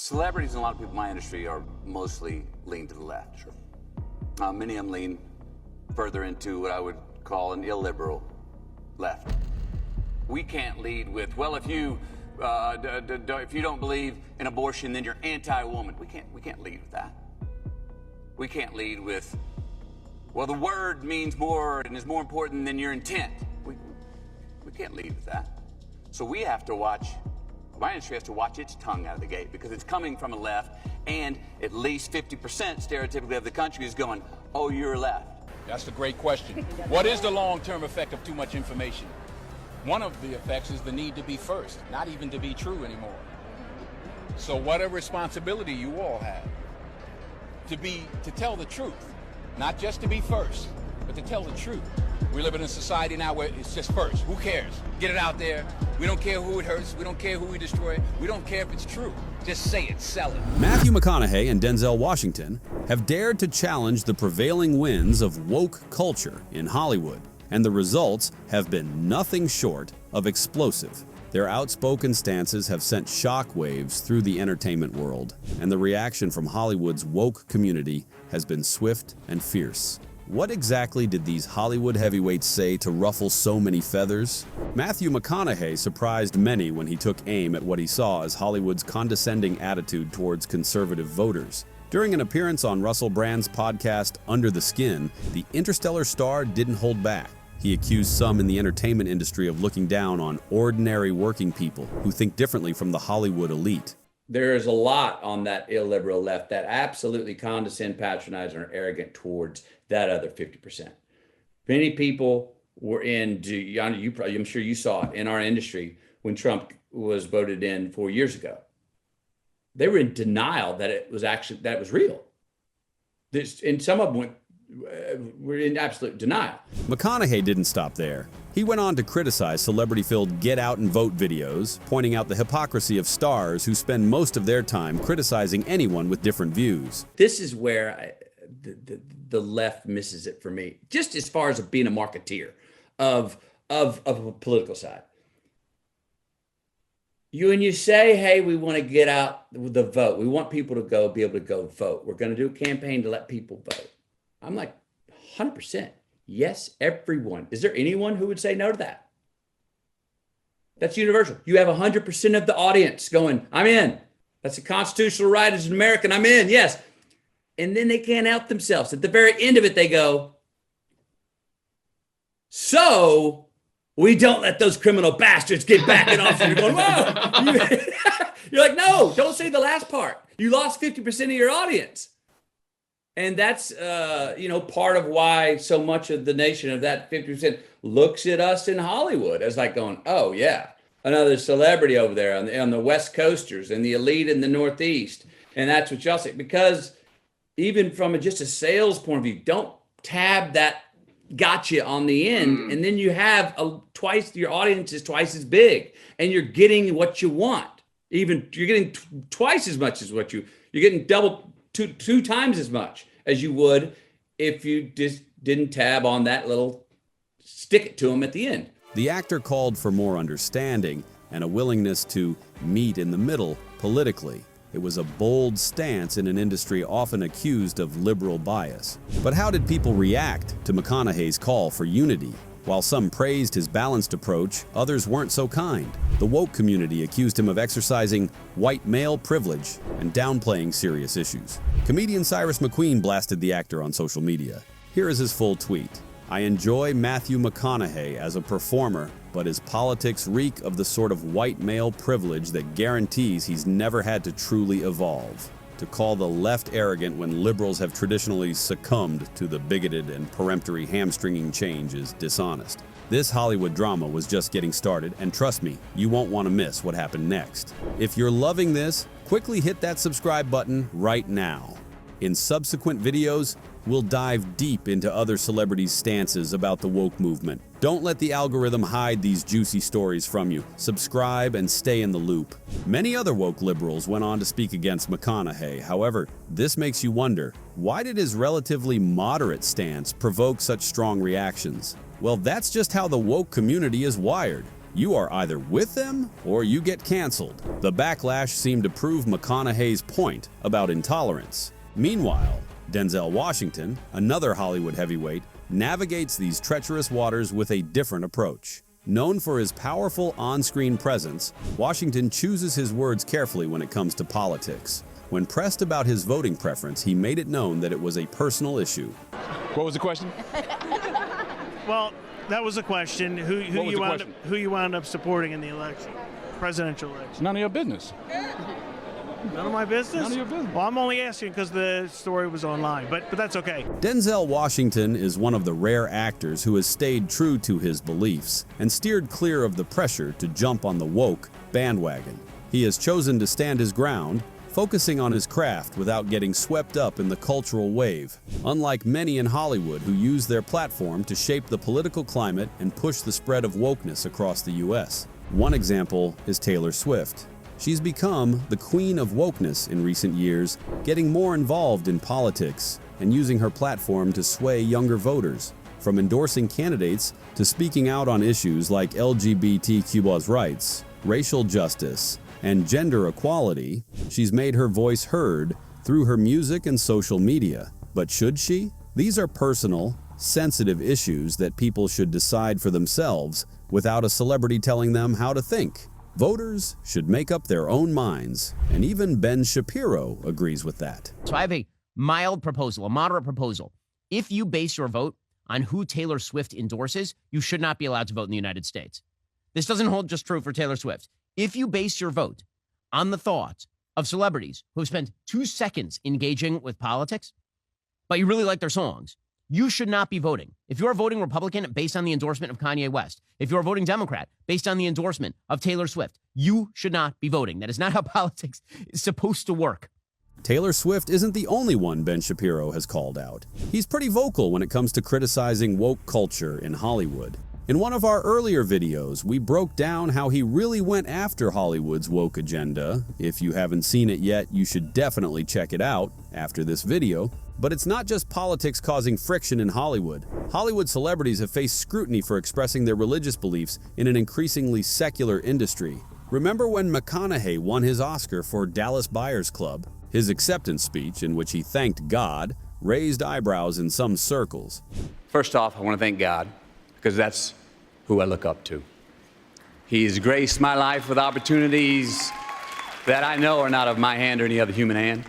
Celebrities and a lot of people in my industry are mostly lean to the left. Sure. Many of them lean further into what I would call an illiberal left. We can't lead with, well, if you don't believe in abortion, then you're anti-woman. We can't lead with that. We can't lead with, well, the word means more and is more important than your intent. We can't lead with that. So we have to watch. My industry has to watch its tongue out of the gate because it's coming from a left, and at least 50% stereotypically of the country is going, oh, you're left. That's a great question. What is the long-term effect of too much information? One of the effects is the need to be first, not even to be true anymore. So what a responsibility you all have to tell the truth, not just to be first, but to tell the truth. We live in a society now where it's just first. Who cares? Get it out there. We don't care who it hurts. We don't care who we destroy. We don't care if it's true. Just say it, sell it. Matthew McConaughey and Denzel Washington have dared to challenge the prevailing winds of woke culture in Hollywood, and the results have been nothing short of explosive. Their outspoken stances have sent shockwaves through the entertainment world, and the reaction from Hollywood's woke community has been swift and fierce. What exactly did these Hollywood heavyweights say to ruffle so many feathers? Matthew McConaughey surprised many when he took aim at what he saw as Hollywood's condescending attitude towards conservative voters. During an appearance on Russell Brand's podcast Under the Skin, the Interstellar star didn't hold back. He accused some in the entertainment industry of looking down on ordinary working people who think differently from the Hollywood elite. There is a lot on that illiberal left that absolutely condescend, patronize, and are arrogant towards that other 50%. Many people were I'm sure you saw it in our industry when Trump was voted in 4 years ago. They were in denial that it was real. And some of them were in absolute denial. McConaughey didn't stop there. He went on to criticize celebrity-filled get out and vote videos, pointing out the hypocrisy of stars who spend most of their time criticizing anyone with different views. This is where the left misses it for me, just as far as being a marketeer of a political side. When you say, hey, we want to get out the vote, we want people to be able to go vote. We're going to do a campaign to let people vote. I'm like, 100%. Yes, everyone. Is there anyone who would say no to that? That's universal. You have 100% of the audience going, I'm in. That's a constitutional right as an American. I'm in, yes. And then they can't help themselves. At the very end of it, they go, so we don't let those criminal bastards get back in office. You're going, whoa. You're like, no, don't say the last part. You lost 50% of your audience. And that's, part of why so much of the nation of that 50% looks at us in Hollywood as like going, oh, yeah, another celebrity over there on the West Coasters and the elite in the Northeast. And that's what y'all say. Because even from just a sales point of view, don't tab that gotcha on the end. And then you have your audience is twice as big and you're getting what you want. You're getting twice as much as you're getting two times as much as you would if you just didn't tab on that little stick it to them at the end. The actor called for more understanding and a willingness to meet in the middle politically. It was a bold stance in an industry often accused of liberal bias. But how did people react to McConaughey's call for unity? While some praised his balanced approach, others weren't so kind. The woke community accused him of exercising white male privilege and downplaying serious issues. Comedian Cyrus McQueen blasted the actor on social media. Here is his full tweet. I enjoy Matthew McConaughey as a performer, but his politics reek of the sort of white male privilege that guarantees he's never had to truly evolve. To call the left arrogant when liberals have traditionally succumbed to the bigoted and peremptory hamstringing change is dishonest. This Hollywood drama was just getting started, and trust me, you won't want to miss what happened next. If you're loving this, quickly hit that subscribe button right now. In subsequent videos, we'll dive deep into other celebrities' stances about the woke movement. Don't let the algorithm hide these juicy stories from you. Subscribe and stay in the loop. Many other woke liberals went on to speak against McConaughey. However, this makes you wonder, why did his relatively moderate stance provoke such strong reactions? Well, that's just how the woke community is wired. You are either with them or you get canceled. The backlash seemed to prove McConaughey's point about intolerance. Meanwhile, Denzel Washington, another Hollywood heavyweight, navigates these treacherous waters with a different approach. Known for his powerful on-screen presence, Washington chooses his words carefully when it comes to politics. When pressed about his voting preference, he made it known that it was a personal issue. What was the question? Well, that was a question. Who you wound up supporting in the election, presidential election? None of your business. None of my business? None of your business. Well, I'm only asking because the story was online, but that's okay. Denzel Washington is one of the rare actors who has stayed true to his beliefs and steered clear of the pressure to jump on the woke bandwagon. He has chosen to stand his ground, focusing on his craft without getting swept up in the cultural wave, unlike many in Hollywood who use their platform to shape the political climate and push the spread of wokeness across the U.S. One example is Taylor Swift. She's become the queen of wokeness in recent years, getting more involved in politics and using her platform to sway younger voters. From endorsing candidates to speaking out on issues like LGBTQ+ rights, racial justice, and gender equality, she's made her voice heard through her music and social media. But should she? These are personal, sensitive issues that people should decide for themselves without a celebrity telling them how to think. Voters should make up their own minds, and even Ben Shapiro agrees with that. So I have a mild proposal, a moderate proposal. If you base your vote on who Taylor Swift endorses, you should not be allowed to vote in the United States. This doesn't hold just true for Taylor Swift. If you base your vote on the thoughts of celebrities who have spent 2 seconds engaging with politics, but you really like their songs, you should not be voting. If you are voting Republican based on the endorsement of Kanye West, if you are voting Democrat based on the endorsement of Taylor Swift, you should not be voting. That is not how politics is supposed to work. Taylor Swift isn't the only one Ben Shapiro has called out. He's pretty vocal when it comes to criticizing woke culture in Hollywood. In one of our earlier videos, we broke down how he really went after Hollywood's woke agenda. If you haven't seen it yet, you should definitely check it out after this video. But it's not just politics causing friction in Hollywood. Hollywood celebrities have faced scrutiny for expressing their religious beliefs in an increasingly secular industry. Remember when McConaughey won his Oscar for Dallas Buyers Club? His acceptance speech, in which he thanked God, raised eyebrows in some circles. First off, I want to thank God, because that's who I look up to. He's graced my life with opportunities that I know are not of my hand or any other human hand.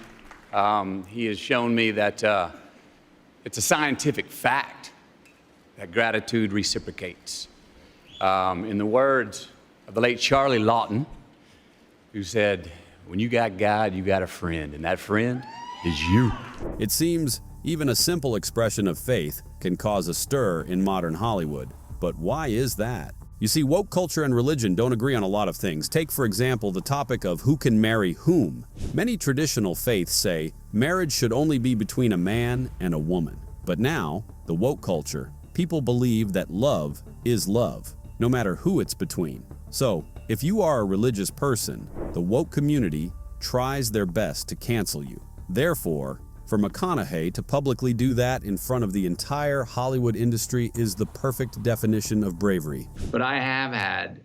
He has shown me that it's a scientific fact that gratitude reciprocates. In the words of the late Charlie Lawton, who said, "When you got God, you got a friend, and that friend is you." It seems even a simple expression of faith can cause a stir in modern Hollywood. But why is that? You see, woke culture and religion don't agree on a lot of things. Take, for example, the topic of who can marry whom. Many traditional faiths say marriage should only be between a man and a woman. But now, the woke culture, people believe that love is love, no matter who it's between. So, if you are a religious person, the woke community tries their best to cancel you. Therefore, for McConaughey to publicly do that in front of the entire Hollywood industry is the perfect definition of bravery. But I have had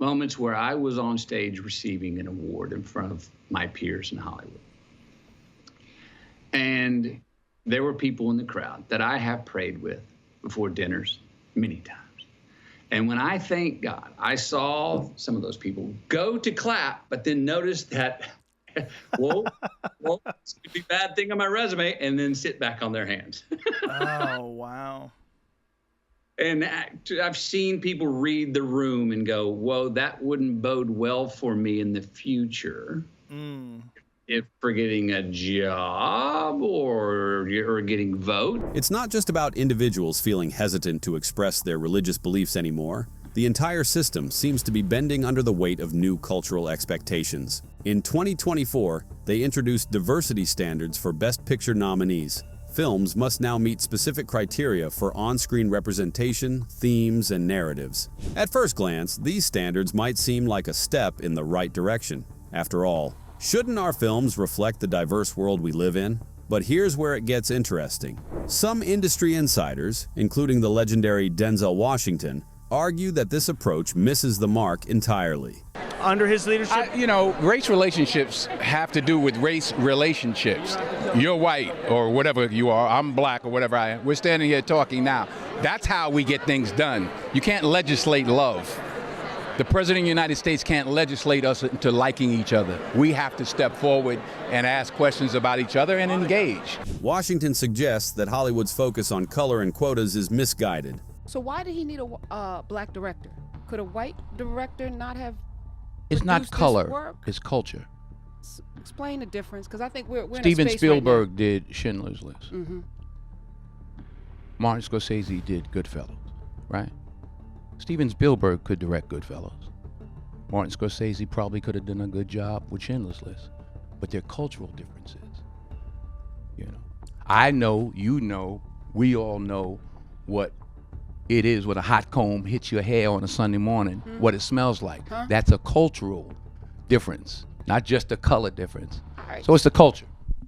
moments where I was on stage receiving an award in front of my peers in Hollywood. And there were people in the crowd that I have prayed with before dinners many times. And when I thank God, I saw some of those people go to clap, but then notice that whoa, it's gonna be a bad thing on my resume, and then sit back on their hands. Oh, wow. And I've seen people read the room and go, whoa, that wouldn't bode well for me in the future. If for getting a job or getting vote. It's not just about individuals feeling hesitant to express their religious beliefs anymore. The entire system seems to be bending under the weight of new cultural expectations. In 2024, they introduced diversity standards for Best Picture nominees. Films must now meet specific criteria for on-screen representation, themes, and narratives. At first glance, these standards might seem like a step in the right direction. After all, shouldn't our films reflect the diverse world we live in? But here's where it gets interesting. Some industry insiders, including the legendary Denzel Washington, argue that this approach misses the mark entirely. Under his leadership? Race relationships have to do with race relationships. You're white or whatever you are, I'm black or whatever I am. We're standing here talking now. That's how we get things done. You can't legislate love. The President of the United States can't legislate us into liking each other. We have to step forward and ask questions about each other and engage. Washington suggests that Hollywood's focus on color and quotas is misguided. So why did he need a black director? Could a white director not have It's not produced this color, work? it's culture. Explain the difference, because I think we're in Steven a space Spielberg right did Schindler's List. now. Martin Scorsese did Goodfellas, right? Steven Spielberg could direct Goodfellas. Martin Scorsese probably could have done a good job with Schindler's List. But they're cultural differences. I know, you know, we all know what it is when a hot comb hits your hair on a Sunday morning, what it smells like. That's a cultural difference, not just a color difference. All right. So it's the culture.